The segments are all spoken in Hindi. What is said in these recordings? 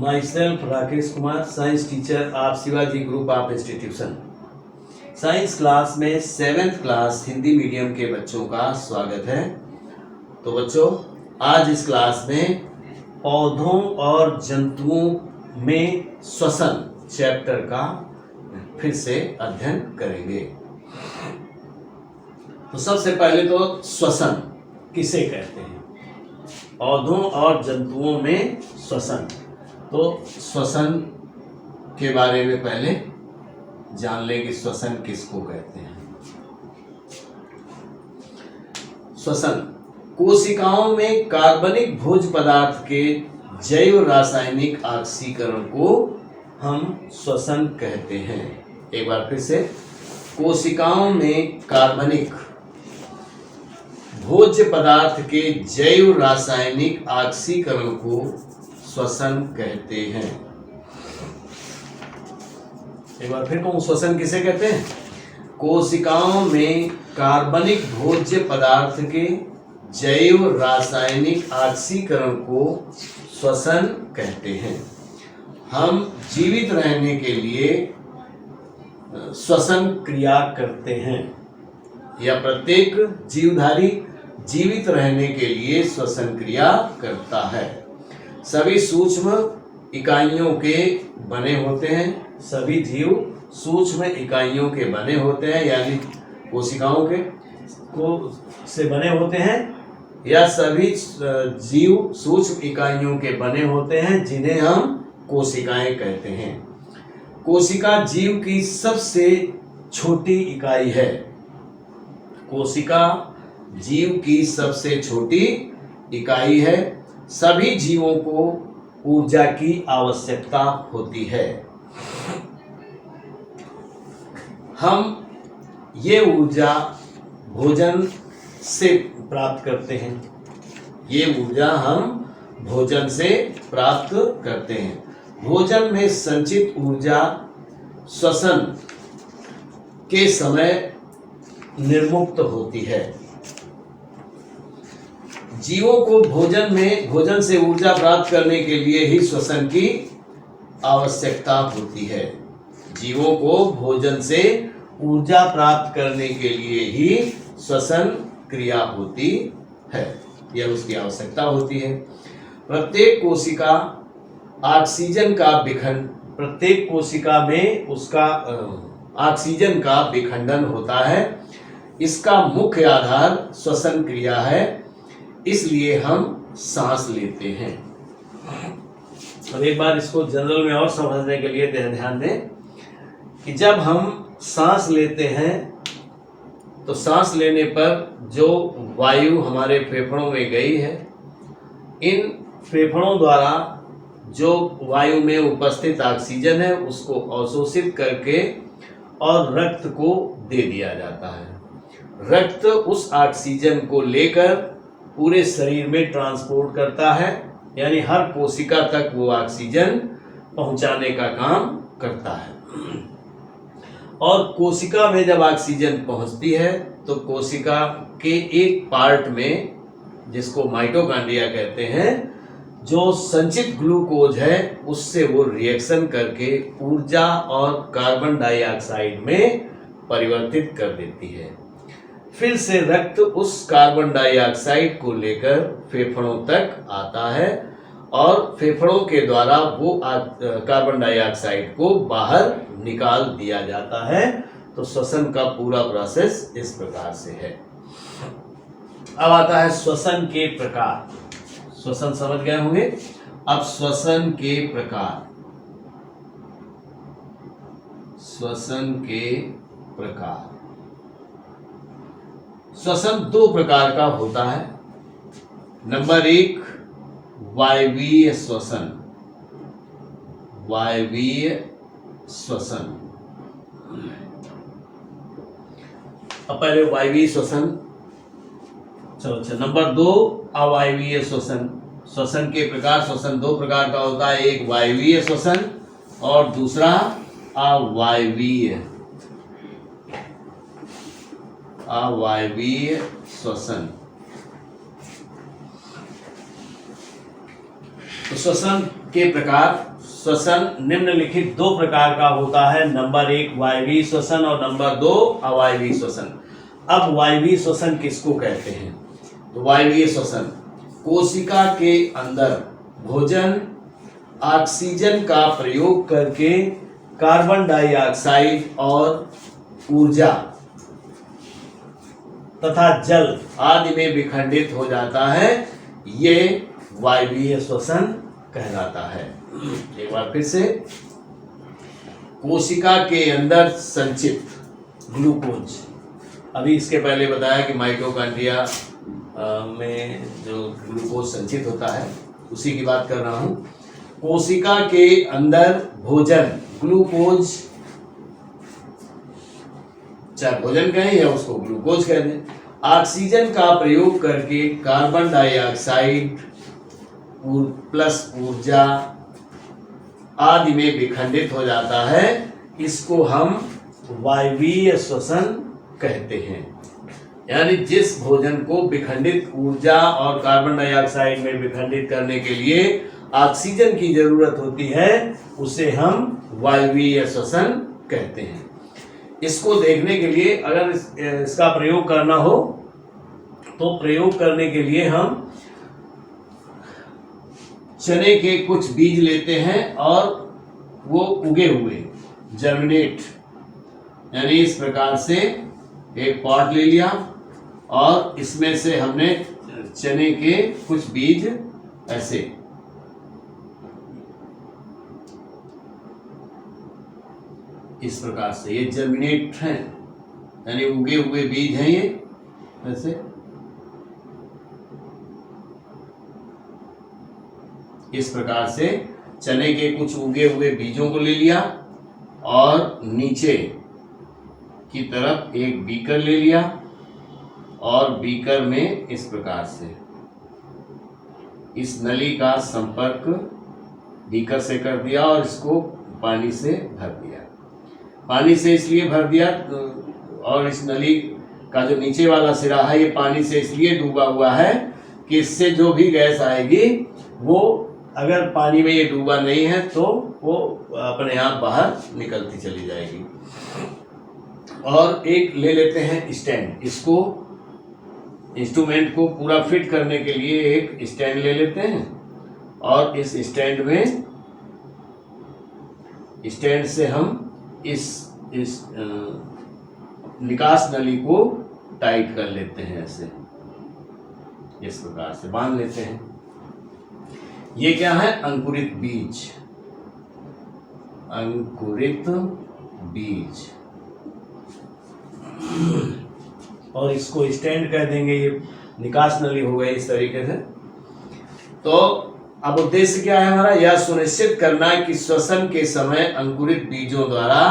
My self Rakesh Kumar, science teacher आप Shivaji group of institution. Science class में 7th क्लास हिंदी मीडियम के बच्चों का स्वागत है। तो बच्चों, आज इस क्लास में पौधों और जंतुओं में श्वसन चैप्टर का फिर से अध्ययन करेंगे। तो सबसे पहले तो श्वसन किसे कहते हैं? पौधों और जंतुओं में श्वसन। तो श्वसन के बारे में पहले जान लें कि श्वसन किसको कहते हैं। श्वसन कोशिकाओं में कार्बनिक भोज्य पदार्थ के जैव रासायनिक ऑक्सीकरण को हम श्वसन कहते हैं। एक बार फिर से, कोशिकाओं में कार्बनिक भोज्य पदार्थ के जैव रासायनिक ऑक्सीकरण को श्वसन कहते हैं। एक बार फिर कहूं, श्वसन किसे कहते हैं? कोशिकाओं में कार्बनिक भोज्य पदार्थ के जैव रासायनिक ऑक्सीकरण को श्वसन कहते हैं। हम जीवित रहने के लिए श्वसन क्रिया करते हैं, या प्रत्येक जीवधारी जीवित रहने के लिए श्वसन क्रिया करता है। सभी सूक्ष्म इकाइयों के बने होते हैं। सभी जीव सूक्ष्म इकाइयों के बने होते हैं, यानी कोशिकाओं के से बने होते हैं, या सभी जीव सूक्ष्म इकाइयों के बने होते हैं, जिन्हें हम कोशिकाएं कहते हैं। कोशिका जीव की सबसे छोटी इकाई है। कोशिका जीव की सबसे छोटी इकाई है। सभी जीवों को ऊर्जा की आवश्यकता होती है। हम ये ऊर्जा भोजन से प्राप्त करते हैं। ये ऊर्जा हम भोजन से प्राप्त करते हैं। भोजन में संचित ऊर्जा श्वसन के समय निर्मुक्त होती है। जीवों को भोजन से ऊर्जा प्राप्त करने के लिए ही श्वसन की आवश्यकता होती है। जीवों को भोजन से ऊर्जा प्राप्त करने के लिए ही श्वसन क्रिया होती है, या उसकी आवश्यकता होती है। प्रत्येक कोशिका में उसका ऑक्सीजन का विखंडन होता है। इसका मुख्य आधार श्वसन क्रिया है, इसलिए हम सांस लेते हैं। अब एक बार इसको जनरल में और समझने के लिए ध्यान दें कि जब हम सांस लेते हैं तो सांस लेने पर जो वायु हमारे फेफड़ों में गई है, इन फेफड़ों द्वारा जो वायु में उपस्थित ऑक्सीजन है उसको अवशोषित करके और रक्त को दे दिया जाता है। रक्त उस ऑक्सीजन को लेकर पूरे शरीर में ट्रांसपोर्ट करता है, यानी हर कोशिका तक वो ऑक्सीजन पहुंचाने का काम करता है। और कोशिका में जब ऑक्सीजन पहुंचती है तो कोशिका के एक पार्ट में, जिसको माइटोकॉन्ड्रिया कहते हैं, जो संचित ग्लूकोज है उससे वो रिएक्शन करके ऊर्जा और कार्बन डाइऑक्साइड में परिवर्तित कर देती है। फिर से रक्त उस कार्बन डाइऑक्साइड को लेकर फेफड़ों तक आता है और फेफड़ों के द्वारा वो कार्बन डाइऑक्साइड को बाहर निकाल दिया जाता है। तो श्वसन का पूरा प्रोसेस इस प्रकार से है। अब आता है श्वसन के प्रकार। श्वसन समझ गए होंगे। अब श्वसन के प्रकार। श्वसन के प्रकार। श्वसन 2 प्रकार का होता है। नंबर 1, वायवीय श्वसन। वायवीय श्वसन। अब पहले वायवीय श्वसन। अच्छा, नंबर 2, अवायवीय श्वसन। श्वसन के प्रकार। श्वसन 2 प्रकार का होता है। एक वायवीय श्वसन और दूसरा अवायवीय श्वसन। तो श्वसन के प्रकार श्वसन निम्नलिखित दो प्रकार का होता है। नंबर 1 वायवीय श्वसन और नंबर 2 अवायवीय श्वसन। अब वायवीय श्वसन किसको कहते हैं? तो वायवीय श्वसन कोशिका के अंदर भोजन ऑक्सीजन का प्रयोग करके कार्बन डाइऑक्साइड और ऊर्जा तथा जल आदि में विखंडित हो जाता है, ये वायवीय श्वसन कहलाता है। एक बार फिर से, कोशिका के अंदर संचित ग्लूकोज, अभी इसके पहले बताया कि माइटोकॉन्ड्रिया में जो ग्लूकोज संचित होता है उसी की बात कर रहा हूं। कोशिका के अंदर भोजन ग्लूकोज, चाहे भोजन कहें या उसको ग्लूकोज कह दें, ऑक्सीजन का प्रयोग करके कार्बन डाइऑक्साइड प्लस ऊर्जा आदि में विखंडित हो जाता है, इसको हम वायवीय श्वसन कहते हैं। यानी जिस भोजन को विखंडित ऊर्जा और कार्बन डाइऑक्साइड में विखंडित करने के लिए ऑक्सीजन की जरूरत होती है, उसे हम वायवीय श्वसन कहते हैं। इसको देखने के लिए अगर इसका प्रयोग करना हो तो प्रयोग करने के लिए हम चने के कुछ बीज लेते हैं और वो उगे हुए जर्मिनेट, यानी इस प्रकार से एक पॉट ले लिया और इसमें से हमने चने के कुछ बीज ऐसे इस प्रकार से, ये जर्मिनेट हैं यानी उगे हुए बीज हैं, ये ऐसे इस प्रकार से चने के कुछ उगे हुए बीजों को ले लिया और नीचे की तरफ एक बीकर ले लिया और बीकर में इस प्रकार से इस नली का संपर्क बीकर से कर दिया और इसको पानी से भर दिया। पानी से इसलिए भर दिया और इस नली का जो नीचे वाला सिरा है ये पानी से इसलिए डूबा हुआ है कि इससे जो भी गैस आएगी वो, अगर पानी में ये डूबा नहीं है तो वो अपने आप बाहर निकलती चली जाएगी। और एक ले लेते हैं स्टैंड, इसको इंस्ट्रूमेंट को पूरा फिट करने के लिए एक स्टैंड ले लेते हैं और इस स्टैंड से हम इस निकास नली को टाइट कर लेते हैं, ऐसे इस प्रकार से बांध लेते हैं। ये क्या है? अंकुरित बीज, अंकुरित बीज, और इसको स्टैंड कह देंगे, ये निकास नली हो गई इस तरीके से। तो अब उद्देश्य क्या है हमारा? यह सुनिश्चित करना है कि श्वसन के समय अंकुरित बीजों द्वारा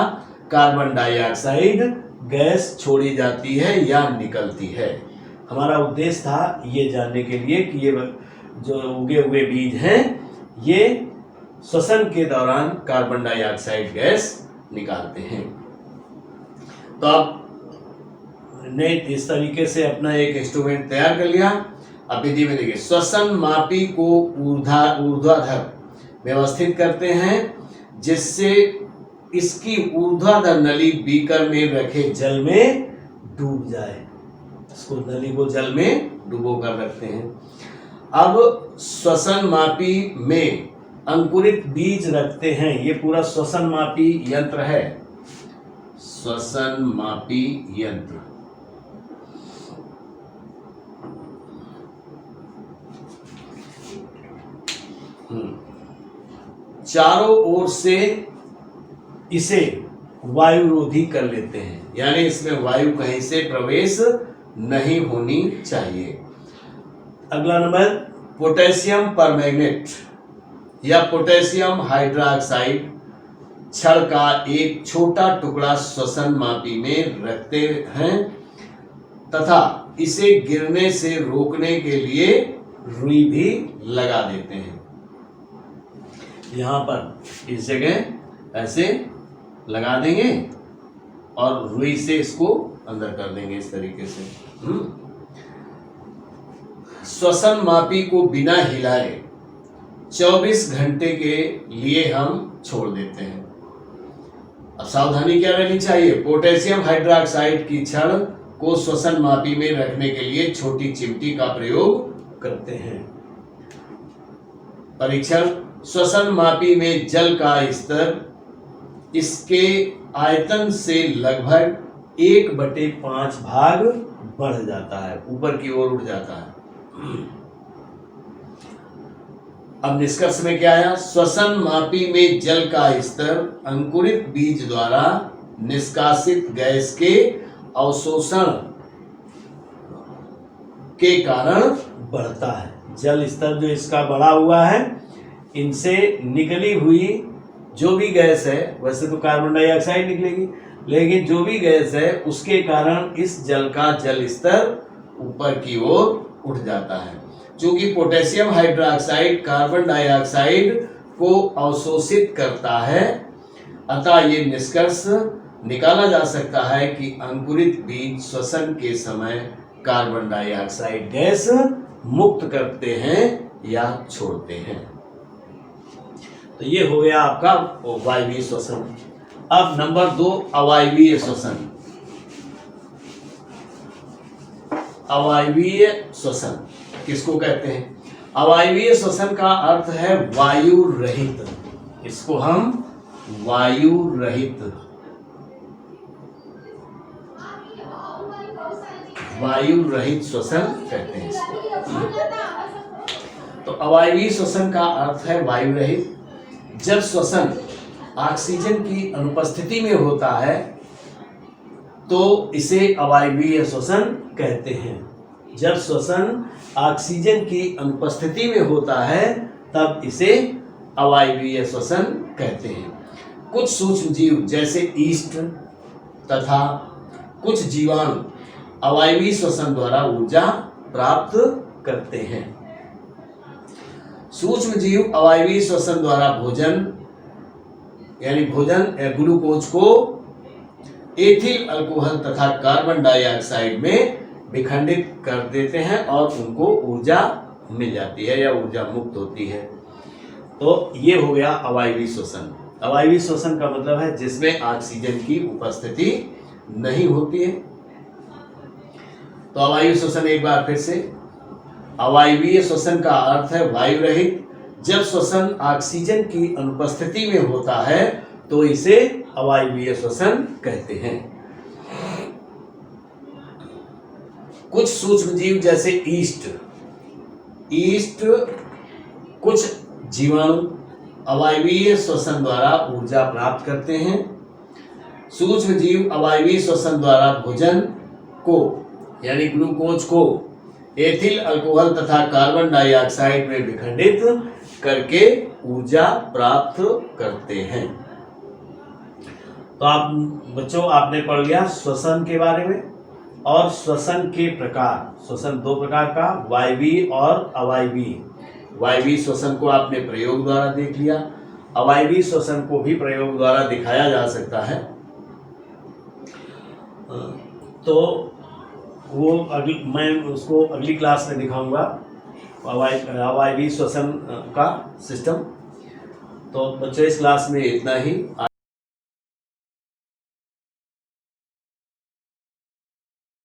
कार्बन डाइऑक्साइड गैस छोड़ी जाती है या निकलती है। हमारा उद्देश्य था ये जानने के लिए कि ये जो उगे हुए बीज हैं ये श्वसन के दौरान कार्बन डाइऑक्साइड गैस निकालते हैं। तो आपने इस तरीके से अपना एक इंस्ट्रूमेंट तैयार कर लिया। अब विधि में देखिए, श्वसन मापी को ऊर्ध्वाधर व्यवस्थित करते हैं जिससे इसकी ऊर्ध्वाधर नली बीकर में रखे जल में डूब जाए। इसको नली को जल में डुबो कर रखते हैं। अब श्वसन मापी में अंकुरित बीज रखते हैं। ये पूरा श्वसन मापी यंत्र है, श्वसन मापी यंत्र। चारों ओर से इसे वायुरोधी कर लेते हैं, यानी इसमें वायु कहीं से प्रवेश नहीं होनी चाहिए। अगला नंबर, पोटेशियम परमैंगनेट या पोटेशियम हाइड्रोक्साइड छड़ का एक छोटा टुकड़ा श्वसन मापी में रखते हैं तथा इसे गिरने से रोकने के लिए रुई भी लगा देते हैं। यहाँ पर इस जगह ऐसे लगा देंगे और रुई से इसको अंदर कर देंगे इस तरीके से। श्वसन मापी को बिना हिलाए 24 घंटे के लिए हम छोड़ देते हैं। अब सावधानी क्या रहनी चाहिए? पोटेशियम हाइड्रोक्साइड की छड़ को श्वसन मापी में रखने के लिए छोटी चिमटी का प्रयोग करते हैं। परीक्षण: श्वसन मापी में जल का स्तर इसके आयतन से लगभग 1/5 भाग बढ़ जाता है, ऊपर की ओर उठ जाता है। अब निष्कर्ष में क्या आया? श्वसन मापी में जल का स्तर अंकुरित बीज द्वारा निष्कासित गैस के अवशोषण के कारण बढ़ता है। जल स्तर जो इसका बढ़ा हुआ है, इनसे निकली हुई जो भी गैस है, वैसे तो कार्बन डाइऑक्साइड निकलेगी, लेकिन जो भी गैस है उसके कारण इस जल का जल स्तर ऊपर की ओर उठ जाता है। क्योंकि पोटेशियम हाइड्रोक्साइड कार्बन डाइऑक्साइड को अवशोषित करता है, अतः ये निष्कर्ष निकाला जा सकता है कि अंकुरित बीज श्वसन के समय कार्बन डाइऑक्साइड गैस मुक्त करते हैं या छोड़ते हैं। तो ये हो गया आपका वायवीय श्वसन। अब नंबर 2, अवायवीय श्वसन। अवायवीय श्वसन किसको कहते हैं? अवायवीय श्वसन का अर्थ है वायु रहित। इसको हम वायु रहित श्वसन कहते हैं इसको। तो अवायवीय श्वसन का अर्थ है वायु रहित। जब श्वसन ऑक्सीजन की अनुपस्थिति में होता है तो इसे अवायवीय श्वसन कहते हैं। जब श्वसन ऑक्सीजन की अनुपस्थिति में होता है तब इसे अवायवीय श्वसन कहते हैं। कुछ सूक्ष्म जीव जैसे ईस्ट तथा कुछ जीवाणु अवायवीय श्वसन द्वारा ऊर्जा प्राप्त करते हैं। सूक्ष्म जीव अवायवीय श्वसन द्वारा भोजन ग्लूकोज को एथिल अल्कोहल तथा कार्बन डाइऑक्साइड में विखंडित कर देते हैं और उनको ऊर्जा मिल जाती है या ऊर्जा मुक्त होती है। तो ये हो गया अवायवीय श्वसन। अवायवीय श्वसन का मतलब है जिसमें ऑक्सीजन की उपस्थिति नहीं होती है। तो अवायवीय श्वसन एक बार फिर से, अवायवीय श्वसन का अर्थ है वायु रहित। जब श्वसन ऑक्सीजन की अनुपस्थिति में होता है तो इसे अवायवीय श्वसन कहते हैं। कुछ सूक्ष्म जीव जैसे ईस्ट कुछ जीवाणु अवायवीय श्वसन द्वारा ऊर्जा प्राप्त करते हैं। सूक्ष्म जीव अवायवीय श्वसन द्वारा भोजन को यानी ग्लूकोज को एथिल अल्कोहल तथा कार्बन डाइऑक्साइड में विखंडित करके ऊर्जा प्राप्त करते हैं। तो आप बच्चों आपने पढ़ लिया श्वसन के बारे में और श्वसन के प्रकार। श्वसन 2 प्रकार का, वायवीय और अवायवीय। वायवीय श्वसन को आपने प्रयोग द्वारा देख लिया, अवायवीय श्वसन को भी प्रयोग द्वारा दिखाया जा सकता है। तो वो मैं उसको अगली क्लास में दिखाऊंगा, अवायवीय श्वसन का सिस्टम। तो बच्चों इस क्लास में इतना ही।